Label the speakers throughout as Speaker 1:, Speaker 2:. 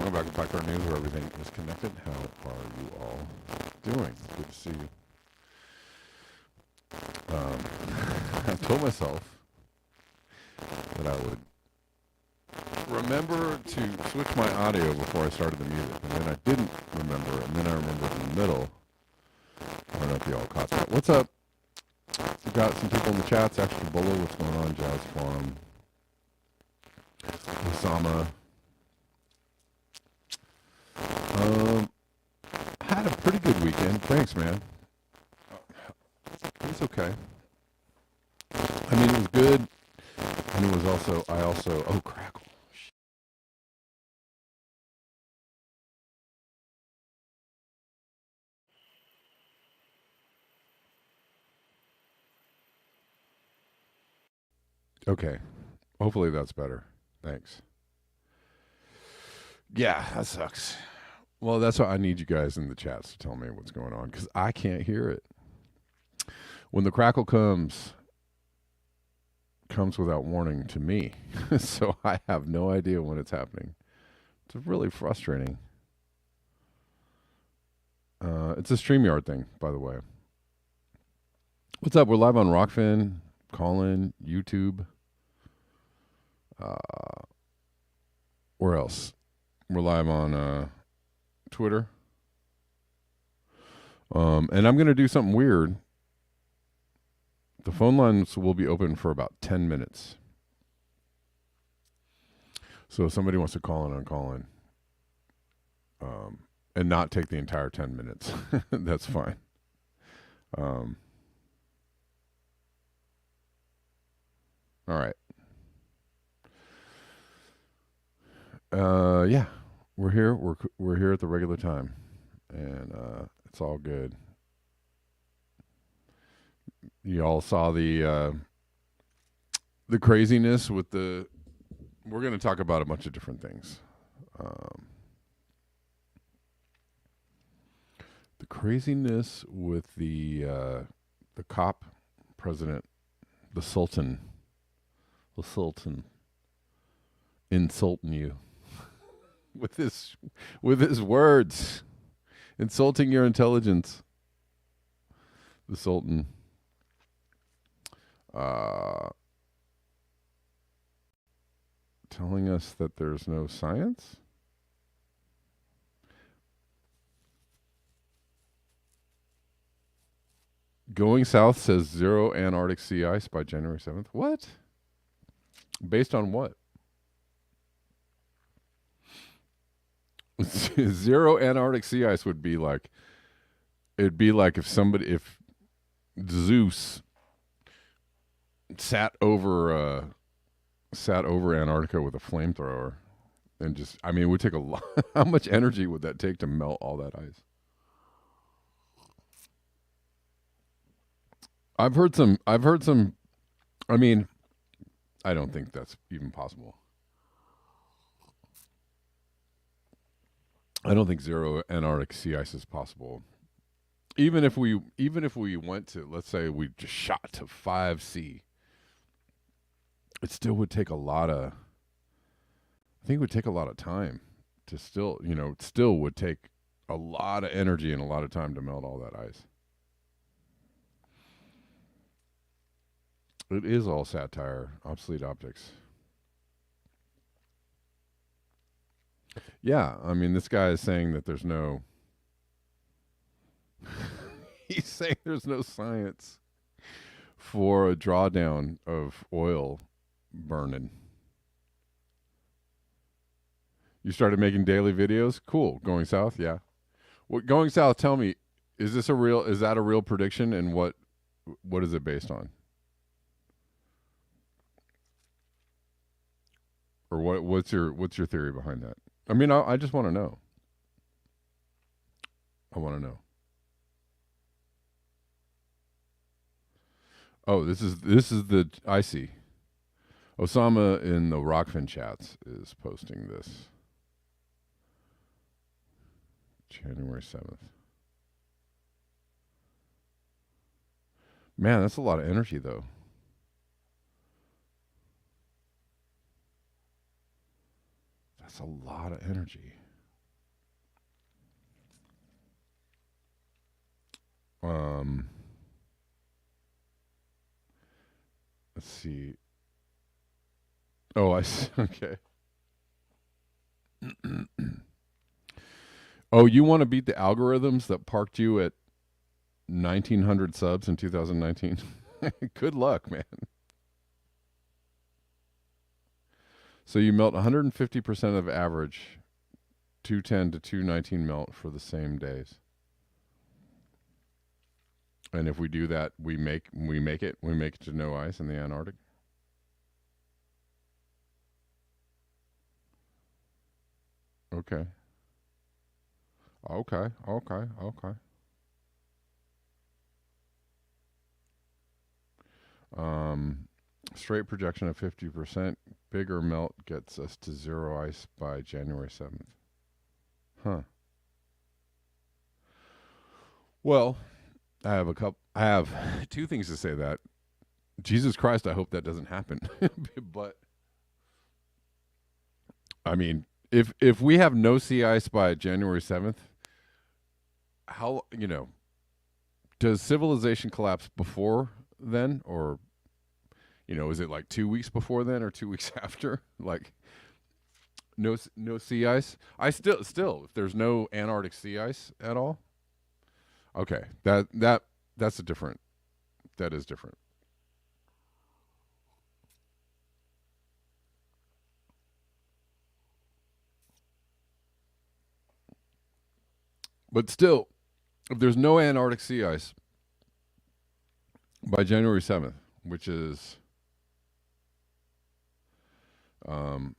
Speaker 1: Welcome back to Backyard News, where everything is connected. How are you all doing? Good to see you. I told myself that I would remember to switch my audio before I started the music, and then I didn't remember, and then I remembered in the middle. I don't know if you all caught that. What's up? We've got some people in the chats. Extra Bullet, what's going on? Jazz Farm, Osama. Had a pretty good weekend. Thanks, man. It was okay. I mean, it was good, and it was also, oh, crackle. Okay. Hopefully that's better. Thanks. Yeah, that sucks. Well, that's why I need you guys in the chats to tell me what's going on, because I can't hear it. When the crackle comes without warning to me, so I have no idea when it's happening. It's really frustrating. It's a StreamYard thing, by the way. What's up? We're live on Rockfin, Callin, YouTube. Where else? We're live on Twitter. And I'm going to do something weird. The phone lines will be open for about 10 minutes. So if somebody wants to call in, and not take the entire 10 minutes, that's fine. All right. Yeah, we're here. We're here at the regular time, and it's all good. You all saw the craziness with the. We're going to talk about a bunch of different things. The craziness with the cop president, the Sultan insulting you with his words, insulting your intelligence. The Sultan. Telling us that there's no science? Going South says 0 Antarctic sea ice by January 7th. What? Based on what? 0 Antarctic sea ice would be like, it'd be like if Zeus sat over Antarctica with a flamethrower and just, I mean, it would take a lot. How much energy would that take to melt all that ice? I've heard some, I mean, I don't think that's even possible. I don't think 0 Antarctic sea ice is possible. Even if we went to, let's say we just shot to 5C, it still would take a lot of, I think it would take a lot of time to still, it still would take a lot of energy and a lot of time to melt all that ice. It is all satire, obsolete optics. Yeah, I mean, this guy is saying that there's no, he's saying there's no science for a drawdown of oil burning. You started making daily videos? Cool. Going South? Yeah. What Going South, tell me, is that a real prediction, and what is it based on? Or what's your theory behind that? I mean, I just want to know. I want to know. Oh, this is the, I see. Osama in the Rockfin chats is posting this. January 7th. Man, that's a lot of energy, though. That's a lot of energy. Um, let's see. Oh, I see. Okay. Oh, you want to beat the algorithms that parked you at 1,900 subs in 2019? Good luck, man. So you melt 150% of average 210 to 219 melt for the same days. And if we do that, we make it to no ice in the Antarctic. Okay. Okay. Okay. Okay. Um, straight projection of 50%. Bigger melt gets us to zero ice by January 7th. Huh. Well, I have two things to say that. Jesus Christ, I hope that doesn't happen. But I mean, if we have no sea ice by January 7th, how, does civilization collapse before then, or is it like 2 weeks before then or 2 weeks after? Like no sea ice? I still if there's no Antarctic sea ice at all. Okay. That's a different that is different. But still, if there's no Antarctic sea ice by January 7th, which is 1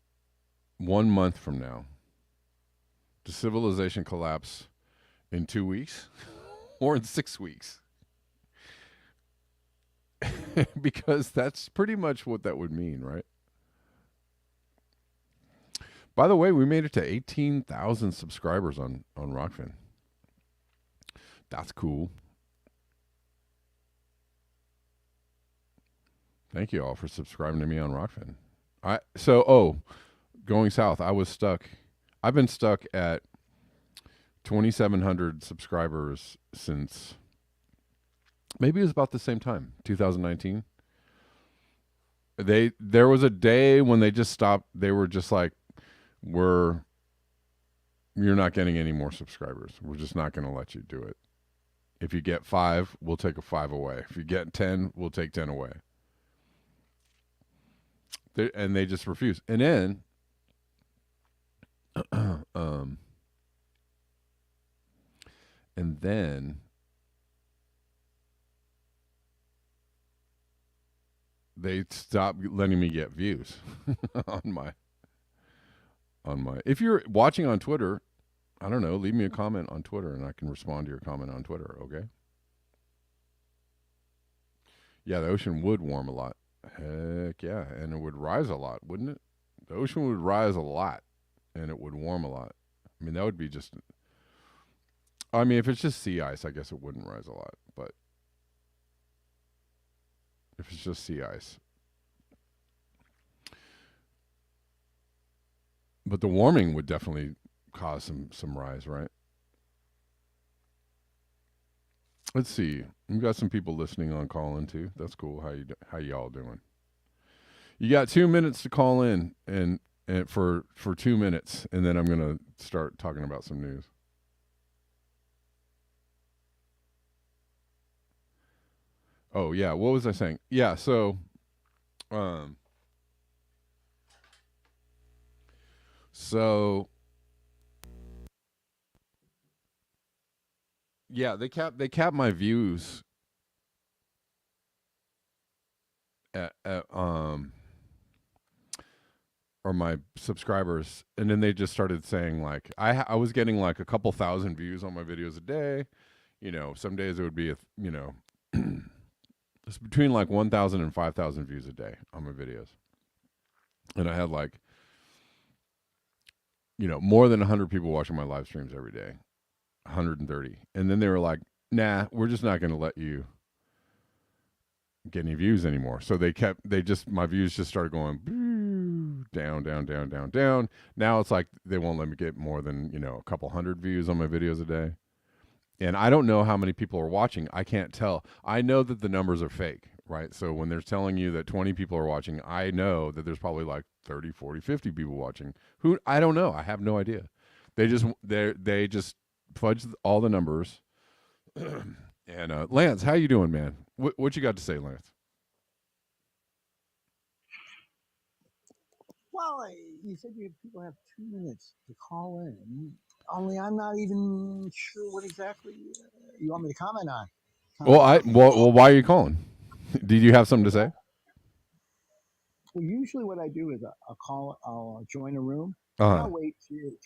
Speaker 1: month from now, does civilization collapse in 2 weeks or in 6 weeks? Because that's pretty much what that would mean, right? By the way, we made it to 18,000 subscribers on Rockfin. That's cool. Thank you all for subscribing to me on Rockfin. Going south, I was stuck. I've been stuck at 2,700 subscribers since maybe it was about the same time, 2019. There was a day when they just stopped. They were just like, you're not getting any more subscribers. We're just not going to let you do it. If you get 5, we'll take a 5 away. If you get 10, we'll take 10 away. And they just refuse. And then, and then they stopped letting me get views on my. If you're watching on Twitter, I don't know, leave me a comment on Twitter and I can respond to your comment on Twitter, okay? Yeah, the ocean would warm a lot. Heck yeah, and it would rise a lot, wouldn't it? The ocean would rise a lot and it would warm a lot. I mean, that would be just if it's just sea ice, I guess it wouldn't rise a lot, but if it's just sea ice. But the warming would definitely cause some rise, right? Let's see. We've got some people listening on call in too. That's cool. How y'all doing? You got 2 minutes to call in and for 2 minutes, and then I'm gonna start talking about some news. Oh yeah, what was I saying? Yeah, um, so yeah, they cap my views at or my subscribers, and then they just started saying like I was getting like a couple thousand views on my videos a day. Some days it would be it's between like 1,000 and 5,000 views a day on my videos, and I had like more than 100 people watching my live streams every day, 130, and then they were like, "Nah, we're just not going to let you get any views anymore." So my views just started going down, down, down, down, down. Now it's like they won't let me get more than a couple hundred views on my videos a day, And I don't know how many people are watching. I can't tell. I know that the numbers are fake, right? So when they're telling you that 20 people are watching, I know that there's probably like 30, 40, 50 people watching. Who I don't know. I have no idea. They just fudge all the numbers. And Lance, how you doing, man? What you got to say, Lance?
Speaker 2: Well, you said people have 2 minutes to call in. Only I'm not even sure what exactly you want me to comment on.
Speaker 1: Well,
Speaker 2: Comment on.
Speaker 1: why are you calling? Did you have something to say?
Speaker 2: Well, usually what I do is I'll join a room and
Speaker 1: Uh
Speaker 2: I'll wait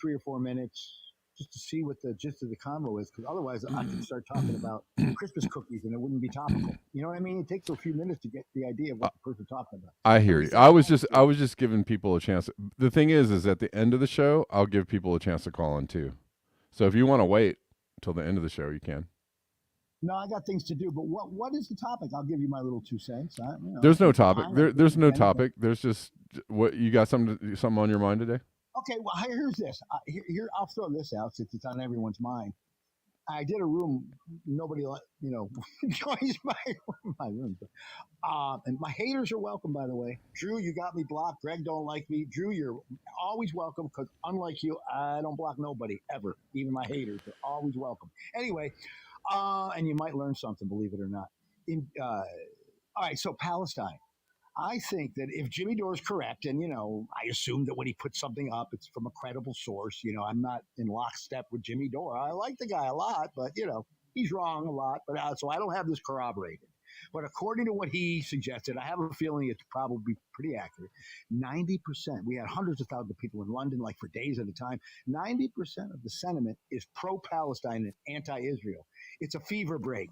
Speaker 2: 3 or 4 minutes just to see what the gist of the convo is, because otherwise I could start talking about Christmas cookies and it wouldn't be topical. You know what I mean? It takes a few minutes to get the idea of
Speaker 1: huh.
Speaker 2: what the person's talking about.
Speaker 1: I
Speaker 2: At
Speaker 1: hear you.
Speaker 2: least that's what I
Speaker 1: I
Speaker 2: do.
Speaker 1: was just giving people a chance. The thing is at the end of the show, I'll give people a chance to call in too. So if you want to wait till the end of the show, you can.
Speaker 2: No, I got things to do. But what is the topic? I'll give you my little 2 cents.
Speaker 1: There's no
Speaker 2: It's
Speaker 1: topic.
Speaker 2: fine. I'm
Speaker 1: There's no
Speaker 2: independent.
Speaker 1: topic. There's just what you got something on your mind today?
Speaker 2: Okay, well, here's this. I'll throw this out since it's on everyone's mind. I did a room. Nobody, joins my room. And my haters are welcome, by the way. Drew, you got me blocked. Greg don't like me. Drew, you're always welcome because unlike you, I don't block nobody ever. Even my haters are always welcome. Anyway, and you might learn something, believe it or not. All right, so Palestine. I think that if Jimmy Dore is correct, and I assume that when he puts something up, it's from a credible source. I'm not in lockstep with Jimmy Dore. I like the guy a lot, but he's wrong a lot. But so I don't have this corroborated. But according to what he suggested, I have a feeling it's probably pretty accurate. 90%. We had hundreds of thousands of people in London, like for days at a time. 90% of the sentiment is pro-Palestine and anti-Israel. It's a fever break.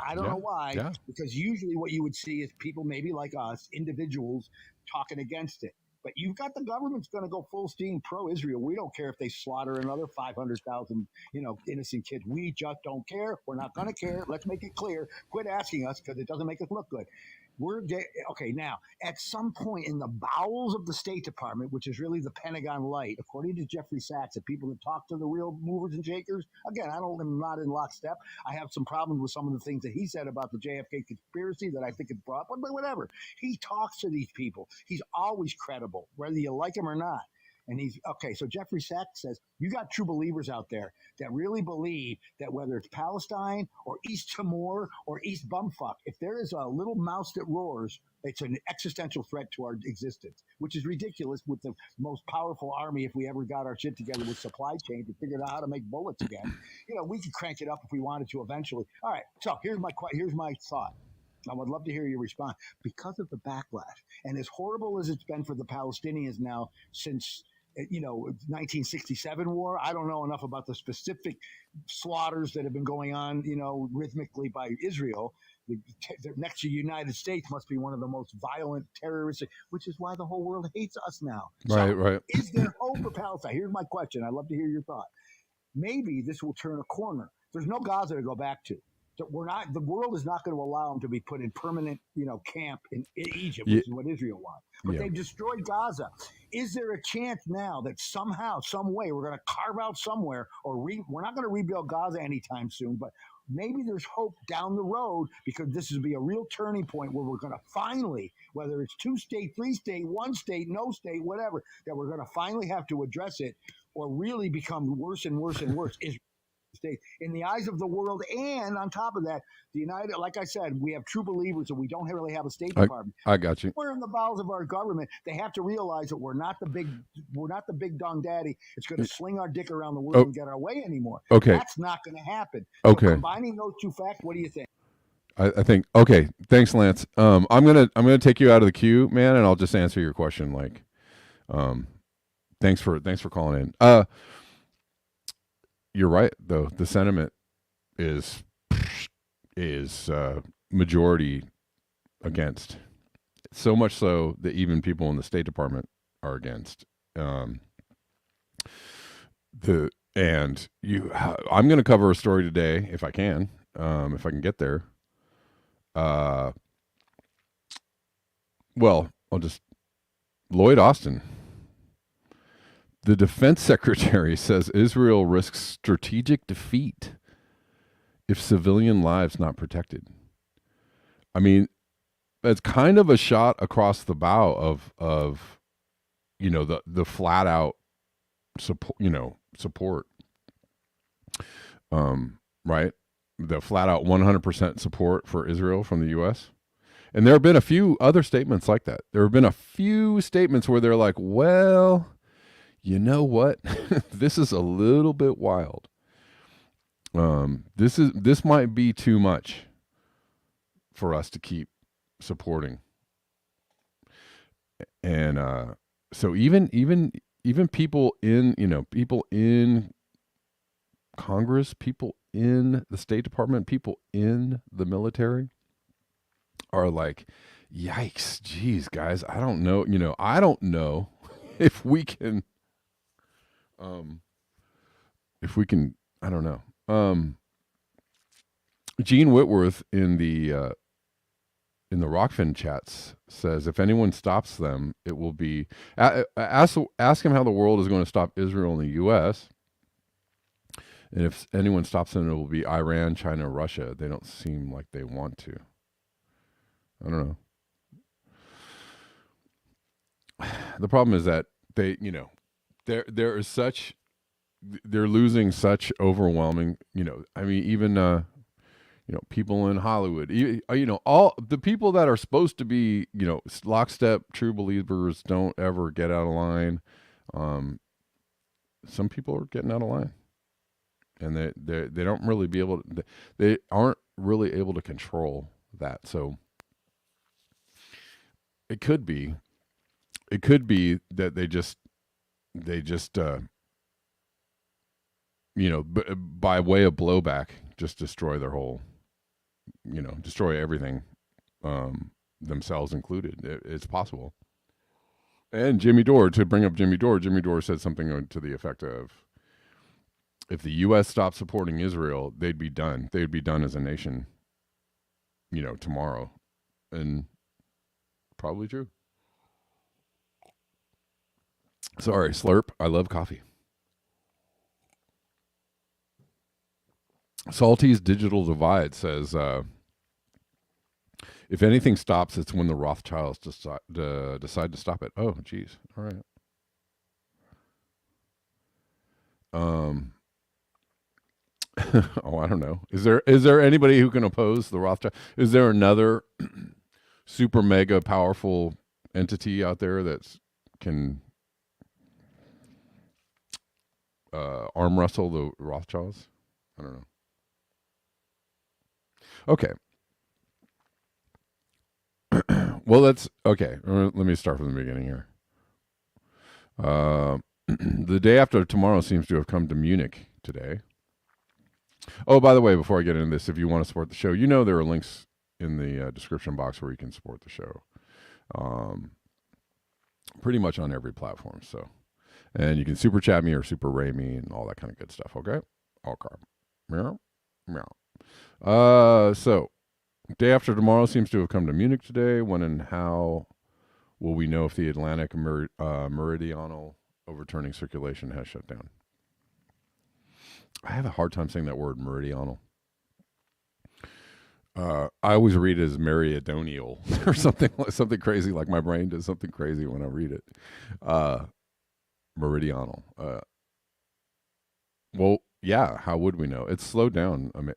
Speaker 2: I don't
Speaker 1: Yeah.
Speaker 2: know why,
Speaker 1: Yeah.
Speaker 2: because usually what you would see is people maybe like us, individuals, talking against it. But you've got the government's going to go full steam pro-Israel. We don't care if they slaughter another 500,000, innocent kids. We just don't care. We're not going to care. Let's make it clear. Quit asking us because it doesn't make us look good. Okay. Now, at some point in the bowels of the State Department, which is really the Pentagon light, according to Jeffrey Sachs, the people that talk to the real movers and shakers. Again, I'm not in lockstep. I have some problems with some of the things that he said about the JFK conspiracy that I think is brought, but whatever. He talks to these people. He's always credible, whether you like him or not. And he's okay. So Jeffrey Sachs says, you got true believers out there that really believe that whether it's Palestine or East Timor or East Bumfuck, if there is a little mouse that roars, it's an existential threat to our existence, which is ridiculous with the most powerful army. If we ever got our shit together with supply chains and figured out how to make bullets again, we could crank it up if we wanted to eventually. All right. So here's my thought. I would love to hear your response because of the backlash. And as horrible as it's been for the Palestinians now since 1967 war. I don't know enough about the specific slaughters that have been going on, rhythmically by Israel. Next to the United States must be one of the most violent terrorists, which is why the whole world hates us now.
Speaker 1: Right.
Speaker 2: So,
Speaker 1: Right.
Speaker 2: is there hope for Palestine? Here's my question. I'd love to hear your thought. Maybe this will turn a corner. There's no Gaza to go back to. So the world is not going to allow them to be put in permanent, camp in Egypt,
Speaker 1: Yeah.
Speaker 2: which is what Israel wants. But
Speaker 1: Yeah.
Speaker 2: they've destroyed Gaza. Is there a chance now that somehow, some way, we're going to carve out somewhere, or we're not going to rebuild Gaza anytime soon, but maybe there's hope down the road because this will be a real turning point where we're going to finally, whether it's 2-state, 3-state, 1-state, no state, whatever, that we're going to finally have to address it or really become worse and worse and worse is States in the eyes of the world. And on top of that, the United, like I said, we have true believers and we don't really have a State
Speaker 1: I
Speaker 2: Department.
Speaker 1: I got you.
Speaker 2: We're in the bowels of our government. They have to realize that we're not the big dong daddy. It's going to sling our dick around the world
Speaker 1: Oh,
Speaker 2: and get our way anymore.
Speaker 1: okay.
Speaker 2: That's not going to happen. So
Speaker 1: Okay.
Speaker 2: combining those two facts, what do you think?
Speaker 1: I think okay. Thanks, Lance. I'm gonna take you out of the queue, man, and I'll just answer your question. Like, um, thanks for calling in. You're right though. The sentiment is is majority against. So much so that even people in the State Department are against. Um, the and you, I'm going to cover a story today if I can get there. Uh, well, I'll just Lloyd Austin, the defense secretary, says Israel risks strategic defeat if civilian lives not protected? I mean, it's kind of a shot across the bow of the flat out support, right? The flat out 100% support for Israel from the U.S. And there have been a few other statements like that. There have been a few statements where they're like, well, you know what? This is a little bit wild. This might be too much for us to keep supporting. And so even people in Congress, people in the State Department, people in the military are like, yikes, geez, guys, I don't know, I don't know if we can, I don't know. Gene Whitworth in the Rockfin chats says, if anyone stops them, it will be ask him how the world is going to stop Israel and the U.S. And if anyone stops them, it will be Iran, China, Russia. They don't seem like they want to. I don't know. The problem is that they're losing such overwhelming, I mean, even people in Hollywood, all the people that are supposed to be, lockstep true believers don't ever get out of line. Some people are getting out of line, and they don't really they aren't really able to control that. So it could be that they just by way of blowback, just destroy their whole, destroy everything, themselves included. It's possible. And to bring up Jimmy Dore said something to the effect of, if the U.S. stopped supporting Israel, they'd be done. They'd be done as a nation, tomorrow. And probably true. Sorry, slurp. I love coffee. Salty's Digital Divide says, if anything stops, it's when the Rothschilds decide to stop it. Oh, geez. All right. I don't know. Is there anybody who can oppose the Rothschild? Is there another super mega powerful entity out there that can arm wrestle the Rothschilds? I don't know. Okay. Well, that's okay. Let me start from the beginning here. The day after tomorrow seems to have come to Munich today. Oh, by the way, before I get into this, if you want to support the show, there are links in the description box where you can support the show. Pretty much on every platform. So, and you can super chat me or super ray me and all that kind of good stuff. Okay. All carb. Meow. Meow. So day after tomorrow seems to have come to Munich today. When and how will we know if the Atlantic meridional overturning circulation has shut down? I have a hard time saying that word, meridional. I always read it as meridional or something crazy, like my brain does something crazy when I read it. Meridional. Well, yeah, how would we know? It's slowed down, and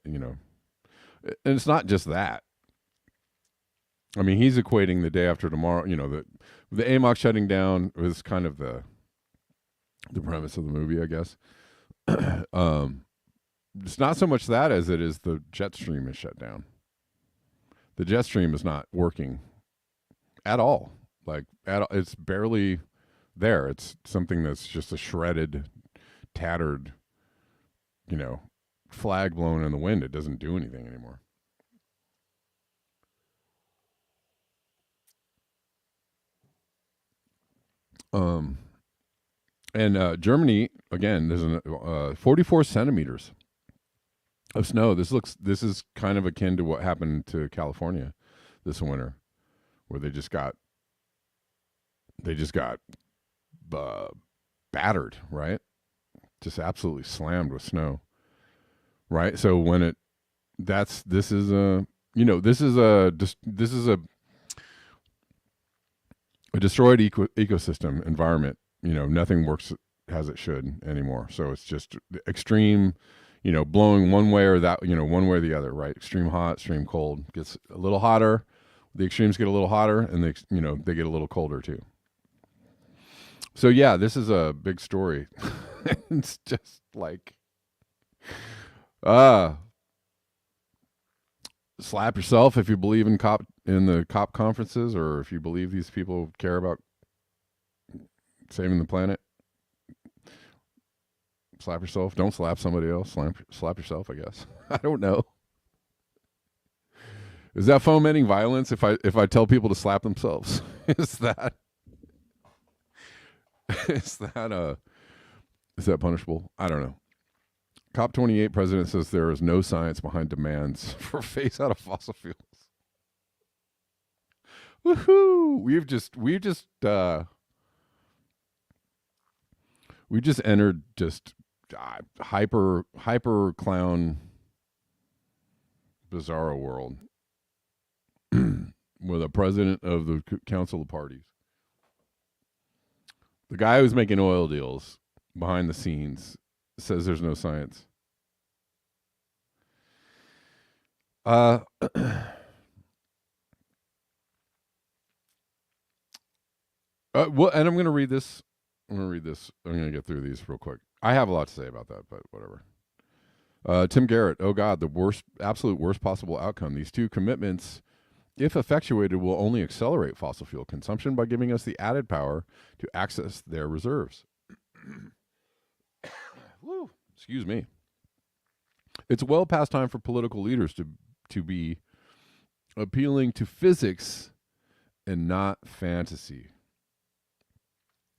Speaker 1: it's not just that. I mean, he's equating the day after tomorrow, the AMOC shutting down was kind of the premise of the movie, I guess. It's not so much that as it is the jet stream is shut down. The jet stream is not working at all. It's barely there. It's something that's just a shredded, tattered, flag blown in the wind. It doesn't do anything anymore. And Germany, again, there's 44 centimeters of snow. This is kind of akin to what happened to California this winter, where they just got battered, right? Just absolutely slammed with snow, right? So when this is a this is a destroyed ecosystem environment. Nothing works as it should anymore. So it's just extreme, blowing one way or that, one way or the other, right? Extreme hot, extreme cold. Gets a little hotter. The extremes get a little hotter, and they get a little colder too. So yeah, this is a big story. It's just like, slap yourself if you believe in the COP conferences, or if you believe these people care about saving the planet. Slap yourself. Don't slap somebody else. Slap yourself, I guess. I don't know. Is that fomenting violence if I tell people to slap themselves? Is that punishable? I don't know. COP28 president says there is no science behind demands for phase out of fossil fuels. Woohoo! We just entered just hyper clown bizarro world with a president of the Council of Parties. The guy who's making oil deals behind the scenes says there's no science. And I'm going to read this. I'm going to get through these real quick. I have a lot to say about that, but whatever. Tim Garrett, oh God, the absolute worst possible outcome. These two commitments, if effectuated, will only accelerate fossil fuel consumption by giving us the added power to access their reserves. Woo, excuse me. It's well past time for political leaders to be appealing to physics and not fantasy.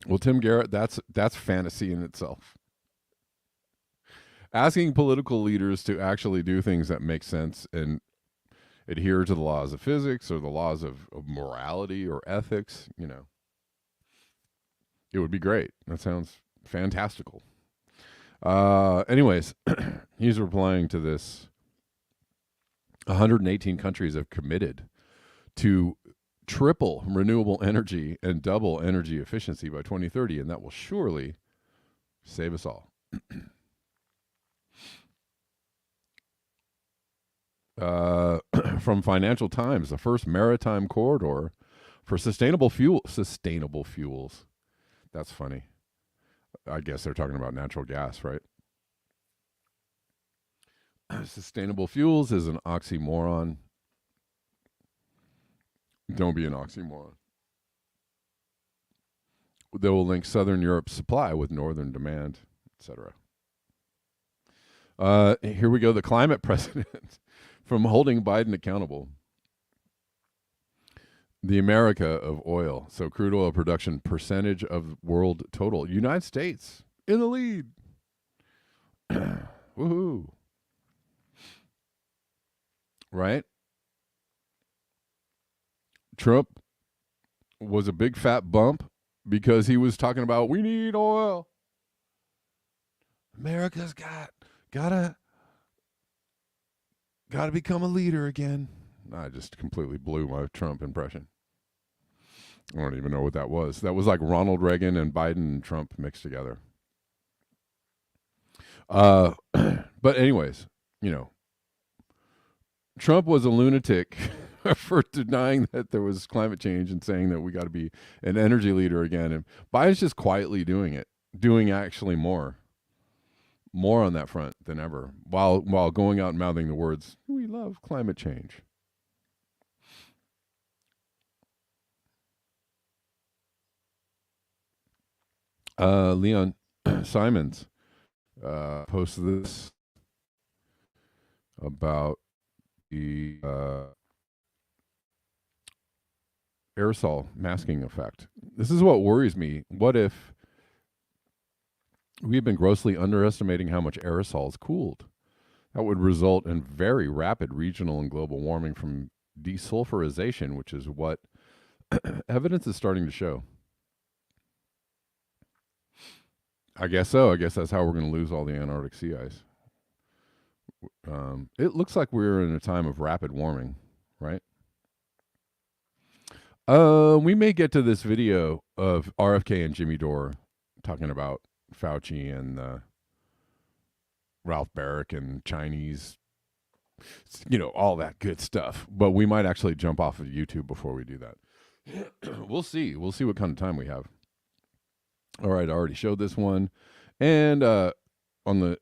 Speaker 1: Well, Tim Garrett, that's fantasy in itself. Asking political leaders to actually do things that make sense and adhere to the laws of physics or the laws of morality or ethics, it would be great. That sounds fantastical. Anyways, he's replying to this. 118 countries have committed to triple renewable energy and double energy efficiency by 2030, and that will surely save us all. From Financial Times, the first maritime corridor for sustainable fuels. That's funny. I guess they're talking about natural gas, right? Sustainable fuels is an oxymoron. Don't be an oxymoron. They will link Southern Europe's supply with Northern demand, etc. Here we go. The climate president from holding Biden accountable. The America of oil. So crude oil production percentage of world total. United States in the lead. Woohoo. Right? Trump was a big fat bump because he was talking about we need oil. America's gotta become a leader again. I just completely blew my Trump impression. I don't even know what that was. That was like Ronald Reagan and Biden and Trump mixed together. But anyways, Trump was a lunatic for denying that there was climate change and saying that we got to be an energy leader again. And Biden's just quietly doing actually more on that front than ever, while going out and mouthing the words, "We love climate change." Leon Simons posted this about the aerosol masking effect. This is what worries me. What if we've been grossly underestimating how much aerosols cooled? That would result in very rapid regional and global warming from desulfurization, which is what evidence is starting to show. I guess so. I guess that's how we're going to lose all the Antarctic sea ice. It looks like we're in a time of rapid warming, right? We may get to this video of RFK and Jimmy Dore talking about Fauci and Ralph Baric and Chinese, all that good stuff. But we might actually jump off of YouTube before we do that. We'll see. We'll see what kind of time we have. All right, I already showed this one. And on the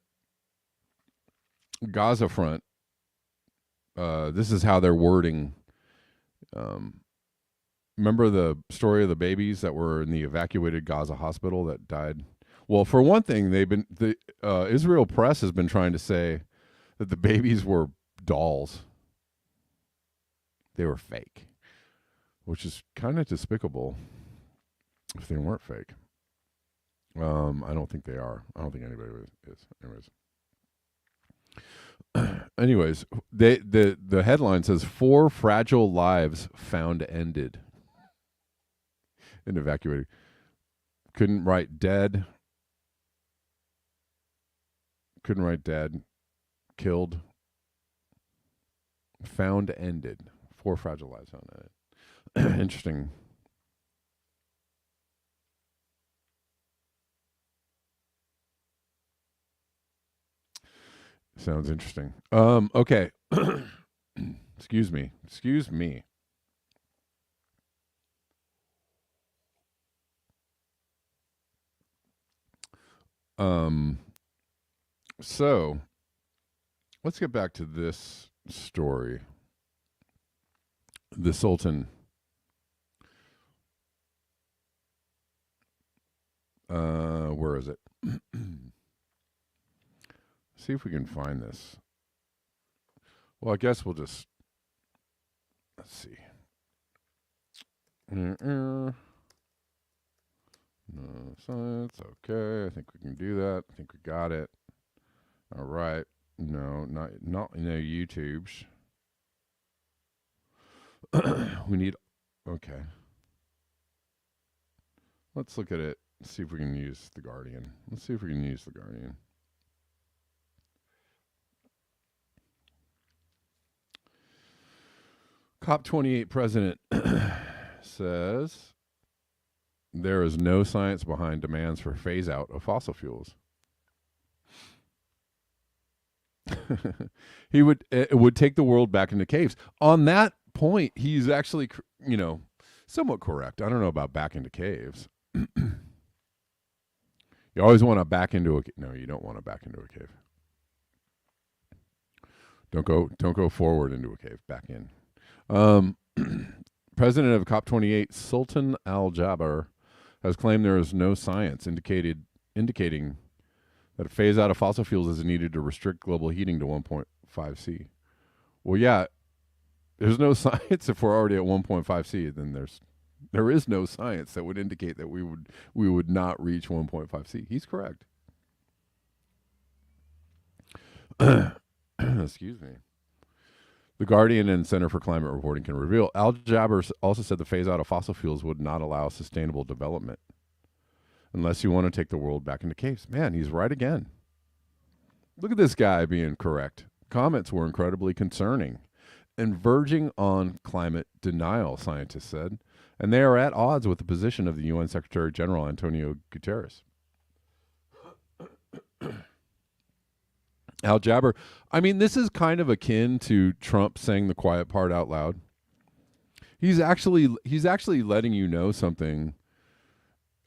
Speaker 1: Gaza front, this is how they're wording. Remember the story of the babies that were in the evacuated Gaza hospital that died? Well, for one thing, the Israel press has been trying to say that the babies were dolls. They were fake, which is kind of despicable if they weren't fake. I don't think they are. I don't think anybody is. Anyways, the headline says 4 fragile lives found ended in evacuated. Couldn't write dead. Killed. Found ended. 4 fragile lives found ended. Interesting. Sounds interesting. Okay. Excuse me. So let's get back to this story. The Sultan. Where is it? See if we can find this. Well, I guess we'll just, let's see. No science. Okay, I think we can do that. I think we got it. All right. No, not YouTubes. We need. Okay. Let's look at it. See if we can use The Guardian. COP28 president says there is no science behind demands for phase out of fossil fuels. It would take the world back into caves. On that point, he's actually, somewhat correct. I don't know about back into caves. You always want to back into a. No, you don't want to back into a cave. Don't go forward into a cave. Back in. President of COP28, Sultan Al Jaber, has claimed there is no science indicating that a phase out of fossil fuels is needed to restrict global heating to 1.5 C. Well, yeah, there's no science if we're already at 1.5 C. Then there is no science that would indicate that we would not reach 1.5 C. He's correct. Excuse me. The Guardian and Center for Climate Reporting can reveal. Al Jaber also said the phase out of fossil fuels would not allow sustainable development unless you want to take the world back into caves. Man, he's right again. Look at this guy being correct. Comments were incredibly concerning and verging on climate denial, scientists said, and they are at odds with the position of the UN Secretary General Antonio Guterres. Al Jaber, I mean, this is kind of akin to Trump saying the quiet part out loud. He's actually letting you know something,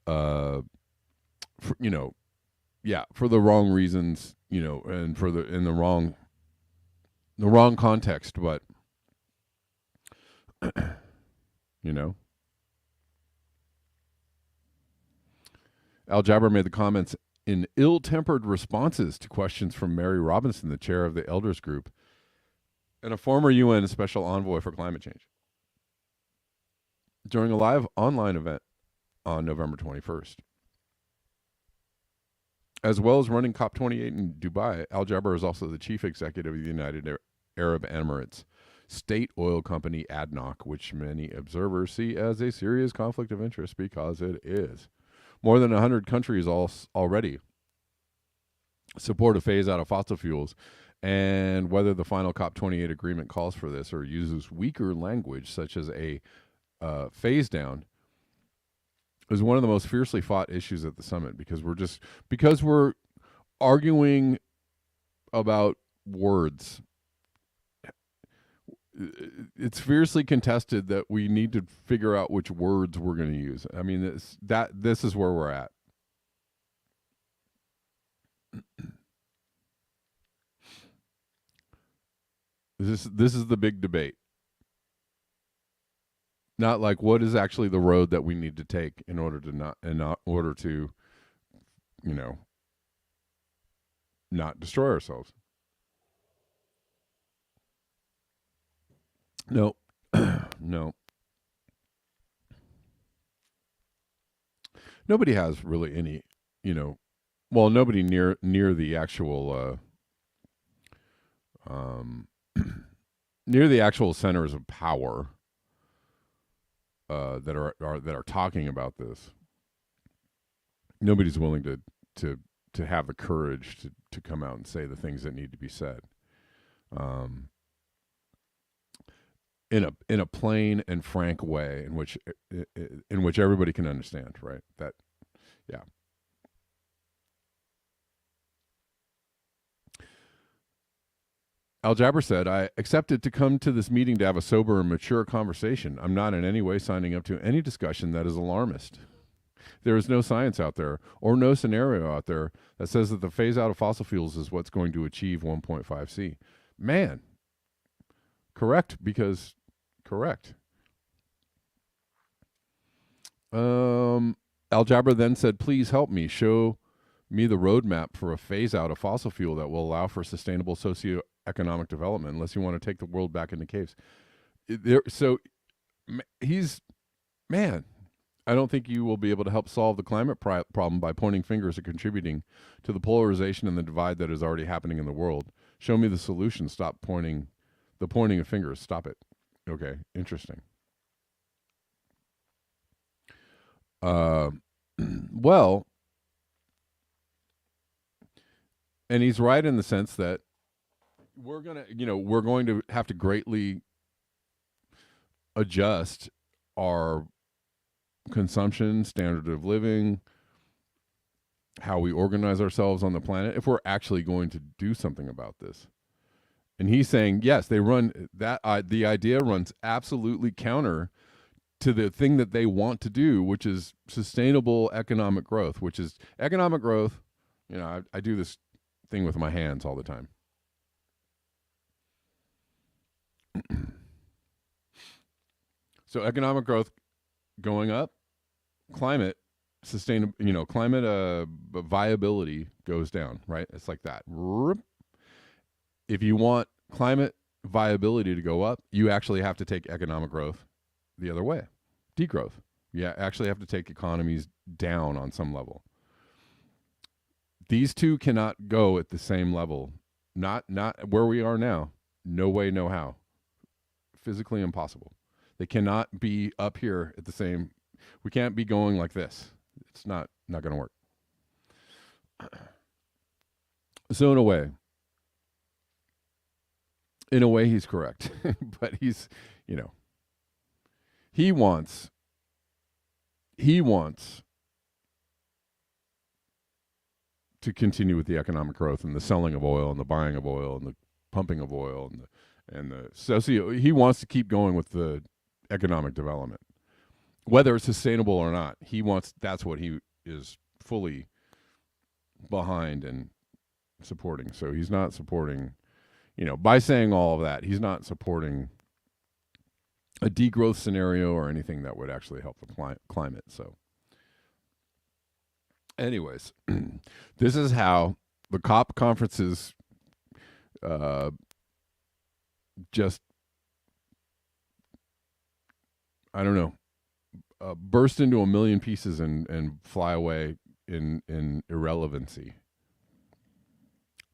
Speaker 1: for the wrong reasons, and in the wrong context, but Al Jaber made the comments in ill-tempered responses to questions from Mary Robinson, the chair of the Elders Group, and a former UN Special Envoy for Climate Change, during a live online event on November 21st. As well as running COP28 in Dubai, Al Jaber is also the chief executive of the United Arab Emirates state oil company ADNOC, which many observers see as a serious conflict of interest because it is. More than 100 countries already support a phase out of fossil fuels, and whether the final COP28 agreement calls for this or uses weaker language, such as a phase down, is one of the most fiercely fought issues at the summit because we're arguing about words. It's fiercely contested that we need to figure out which words we're going to use. I mean, this is where we're at. This is the big debate. Not like what is actually the road that we need to take in order to not destroy ourselves. No. No. Nobody has really any, nobody near the actual near the actual centers of power that are talking about this. Nobody's willing to have the courage to come out and say the things that need to be said. In a plain and frank way in which everybody can understand, right? That, yeah. Al Jaber said, I accepted to come to this meeting to have a sober and mature conversation. I'm not in any way signing up to any discussion that is alarmist. There is no science out there or no scenario out there that says that the phase out of fossil fuels is what's going to achieve 1.5C. Man, correct. Al Jaber then said, please help me. Show me the roadmap for a phase out of fossil fuel that will allow for sustainable socioeconomic development, unless you want to take the world back into caves. I don't think you will be able to help solve the climate problem by pointing fingers and contributing to the polarization and the divide that is already happening in the world. Show me the solution. Stop pointing of fingers. Stop it. Okay, interesting. Well, and he's right in the sense that we're going to have to greatly adjust our consumption, standard of living, how we organize ourselves on the planet if we're actually going to do something about this. And he's saying, yes, they run that. The idea runs absolutely counter to the thing that they want to do, which is sustainable economic growth, which is economic growth. I do this thing with my hands all the time. So economic growth going up, climate viability goes down, right? It's like that. If you want climate viability to go up, you actually have to take economic growth the other way, degrowth. You actually have to take economies down on some level. These two cannot go at the same level. Not where we are now. No way, no how. Physically impossible. They cannot be up here at the same. We can't be going like this. It's not going to work. So in a way, he's correct. But he's, he wants to continue with the economic growth and the selling of oil and the buying of oil and the pumping of oil and the he wants to keep going with the economic development, whether it's sustainable or not. That's what he is fully behind and supporting. So he's not supporting, by saying all of that, he's not supporting a degrowth scenario or anything that would actually help the climate. So anyways, this is how the COP conferences just, I don't know, burst into a million pieces and fly away in irrelevancy.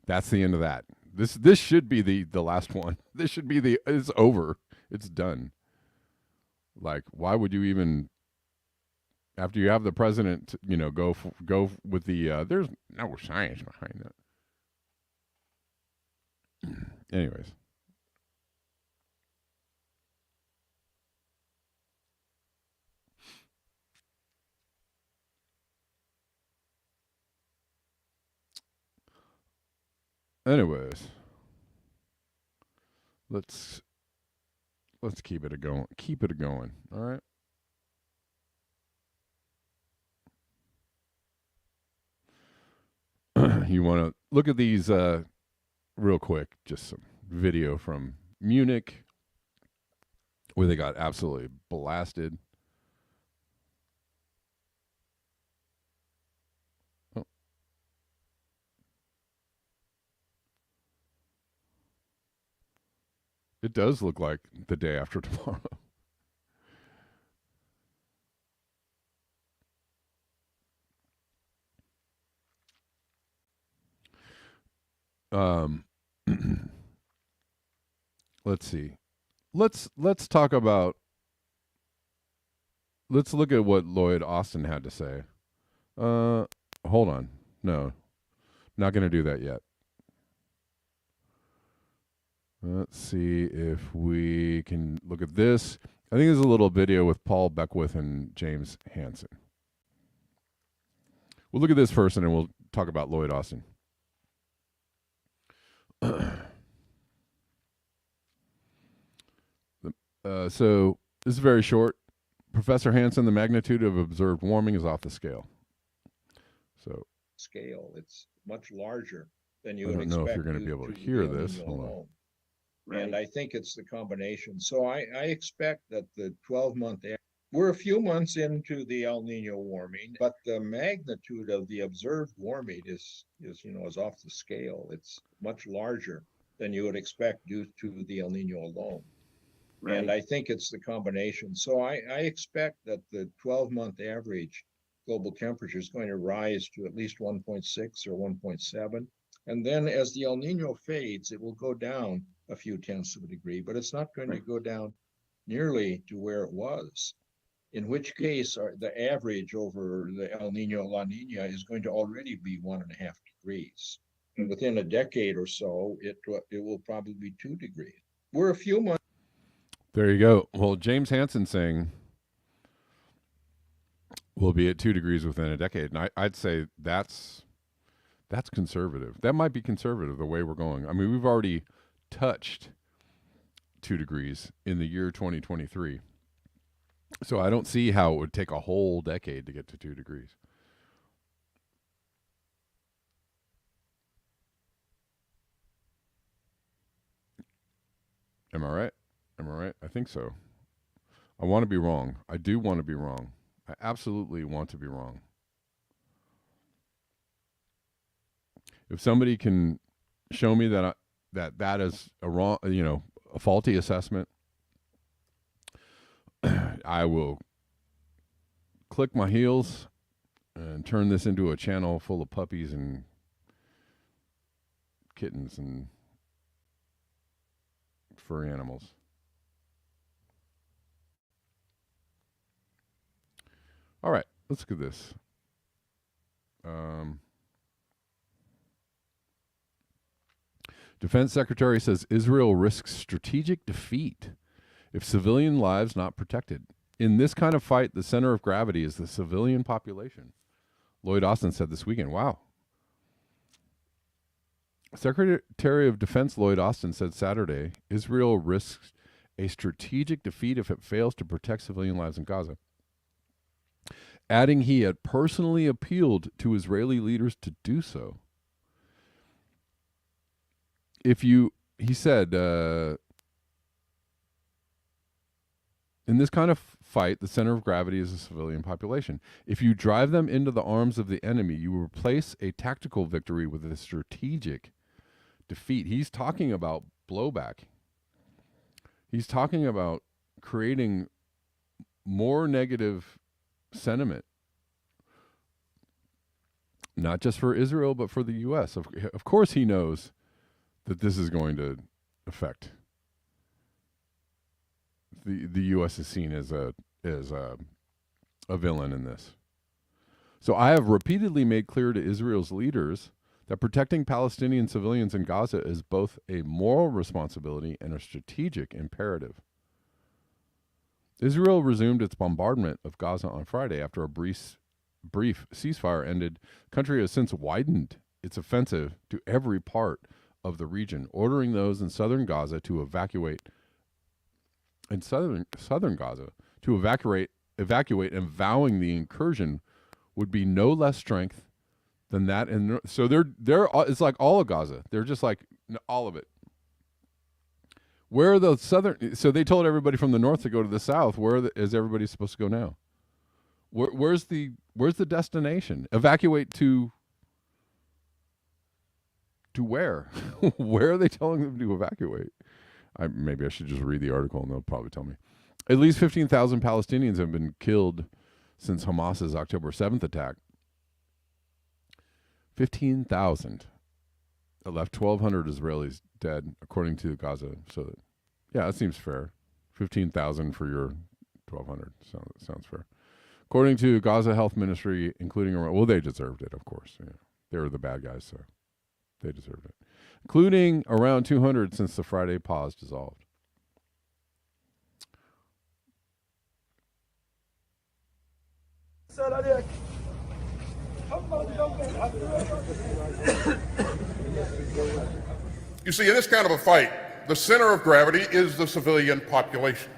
Speaker 1: That's the end of that. This should be the last one. This should be it's over. It's done. Like, why would you even, after you have the president, go with the there's no science behind that. Anyways. Let's keep it a going. Keep it a going. All right. You want to look at these real quick, just some video from Munich where they got absolutely blasted. Oh. It does look like the day after tomorrow. Let's see. Let's talk about. Let's look at what Lloyd Austin had to say. Hold on. No, not going to do that yet. Let's see if we can look at this. I think there's a little video with Paul Beckwith and James Hansen. We'll look at this first, and then we'll talk about Lloyd Austin. So this is very short. Professor Hansen, the magnitude of observed warming is off the scale. So
Speaker 3: scale, it's much larger than you would
Speaker 1: expect. I don't know if you're going to be able to hear this. Hold on.
Speaker 3: Right. And I think it's the combination. So I expect that the 12-month, we're a few months into the El Nino warming, but the magnitude of the observed warming is off the scale. It's much larger than you would expect due to the El Nino alone. Right. And I think it's the combination. So I expect that the 12-month average global temperature is going to rise to at least 1.6 or 1.7. And then as the El Nino fades, it will go down a few tenths of a degree, but it's not going to go down nearly to where it was. In which case, the average over the El Nino La Nina is going to already be 1.5 degrees. And within a decade or so, it will probably be 2 degrees. We're a few months.
Speaker 1: There you go. Well, James Hansen saying we'll be at 2 degrees within a decade, and I'd say that's conservative. That might be conservative the way we're going. I mean, we've already touched 2 degrees in the year 2023. So I don't see how it would take a whole decade to get to 2 degrees. Am I right? I think so. I want to be wrong. I do want to be wrong. I absolutely want to be wrong. If somebody can show me that that is a wrong, a faulty assessment, I will click my heels and turn this into a channel full of puppies and kittens and furry animals. All right, let's look at this. Defense Secretary says Israel risks strategic defeat if civilian lives not protected. In this kind of fight, the center of gravity is the civilian population. Lloyd Austin said this weekend. Wow. Secretary of Defense Lloyd Austin said Saturday, Israel risks a strategic defeat if it fails to protect civilian lives in Gaza, adding he had personally appealed to Israeli leaders to do so. He said, in this kind of fight, the center of gravity is the civilian population. If you drive them into the arms of the enemy, you replace a tactical victory with a strategic defeat. He's talking about blowback. He's talking about creating more negative sentiment, not just for Israel, but for the U.S. Of course, he knows that this is going to affect the U.S. is seen as a villain in this. So I have repeatedly made clear to Israel's leaders that protecting Palestinian civilians in Gaza is both a moral responsibility and a strategic imperative. Israel resumed its bombardment of Gaza on Friday after a brief ceasefire ended. The country has since widened its offensive to every part of the region, ordering those in southern Gaza to evacuate and vowing the incursion would be no less strength than that. And so they're it's like all of Gaza. They're just like all of it. Where are the southern? So they told everybody from the north to go to the south. Is everybody supposed to go now? Where's the destination? Evacuate to where? Where are they telling them to evacuate? Maybe I should just read the article and they'll probably tell me. At least 15,000 Palestinians have been killed since Hamas's October 7th attack. 15,000. It left 1,200 Israelis dead, according to Gaza. So, yeah, that seems fair. 15,000 for your 1,200. Sounds fair. According to Gaza Health Ministry, including they deserved it, of course. Yeah. They were the bad guys, so they deserved it. Including around 200 since the Friday pause dissolved.
Speaker 4: You see, in this kind of a fight, the center of gravity is the civilian population.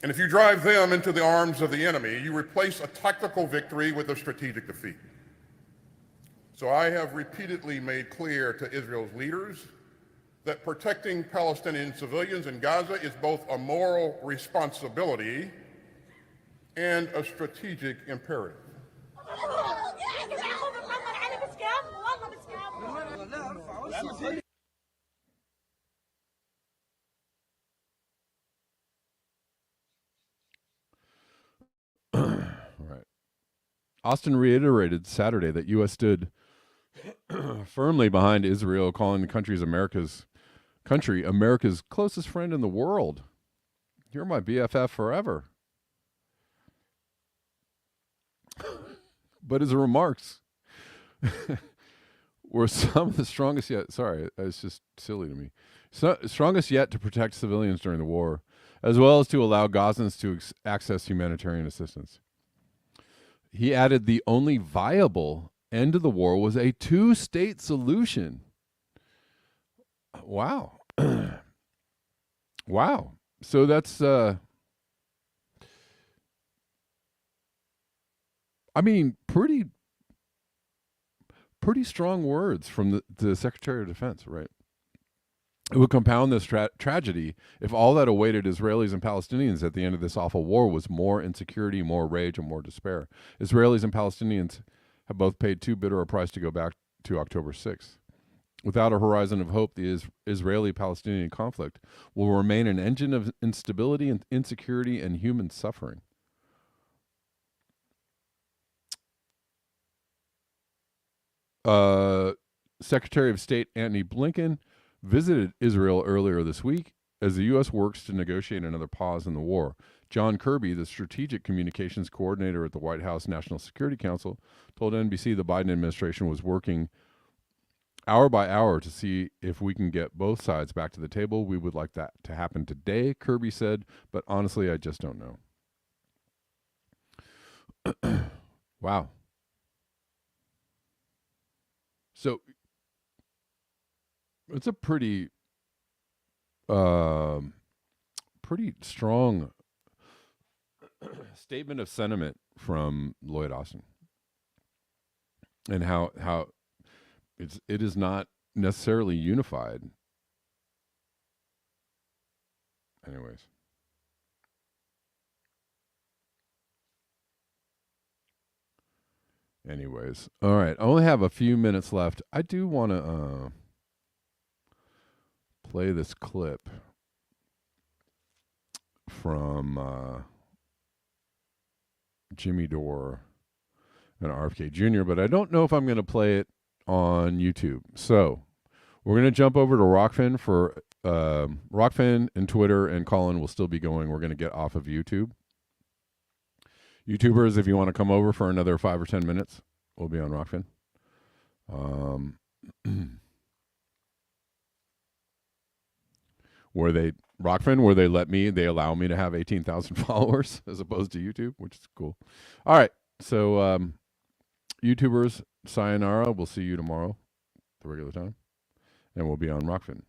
Speaker 4: And if you drive them into the arms of the enemy, you replace a tactical victory with a strategic defeat. So I have repeatedly made clear to Israel's leaders that protecting Palestinian civilians in Gaza is both a moral responsibility and a strategic imperative.
Speaker 1: Right. Austin reiterated Saturday that U.S. stood firmly behind Israel, calling the country America's closest friend in the world. You're my BFF forever. But his remarks were some of the strongest yet. Sorry, it's just silly to me. Strongest yet to protect civilians during the war, as well as to allow Gazans to access humanitarian assistance. He added the only viable end of the war was a two-state solution. Wow. Wow. So that's, pretty strong words from the Secretary of Defense, right? It would compound this tragedy if all that awaited Israelis and Palestinians at the end of this awful war was more insecurity, more rage, and more despair. Israelis and Palestinians have both paid too bitter a price to go back to October 6th. Without a horizon of hope, the Israeli-Palestinian conflict will remain an engine of instability and insecurity and human suffering. Secretary of State Antony Blinken visited Israel earlier this week as the U.S. works to negotiate another pause in the war. John Kirby, the strategic communications coordinator at the White House National Security Council, told NBC the Biden administration was working hour by hour to see if we can get both sides back to the table. We would like that to happen today, Kirby said, but honestly, I just don't know. Wow. So it's a pretty strong statement of sentiment from Lloyd Austin, and how it is not necessarily unified. Anyways, all right. I only have a few minutes left. I do want to play this clip from Jimmy Dore and RFK Jr., but I don't know if I'm going to play it on YouTube. So we're going to jump over to Rockfin for Rockfin and Twitter, and Colin will still be going. We're going to get off of YouTube. YouTubers, if you want to come over for another 5 or 10 minutes, we'll be on Rockfin. Um, where they Rockfin, where they allow me to have 18,000 followers as opposed to YouTube, which is cool. All right, so YouTubers, sayonara. We'll see you tomorrow, the regular time, and we'll be on Rockfin.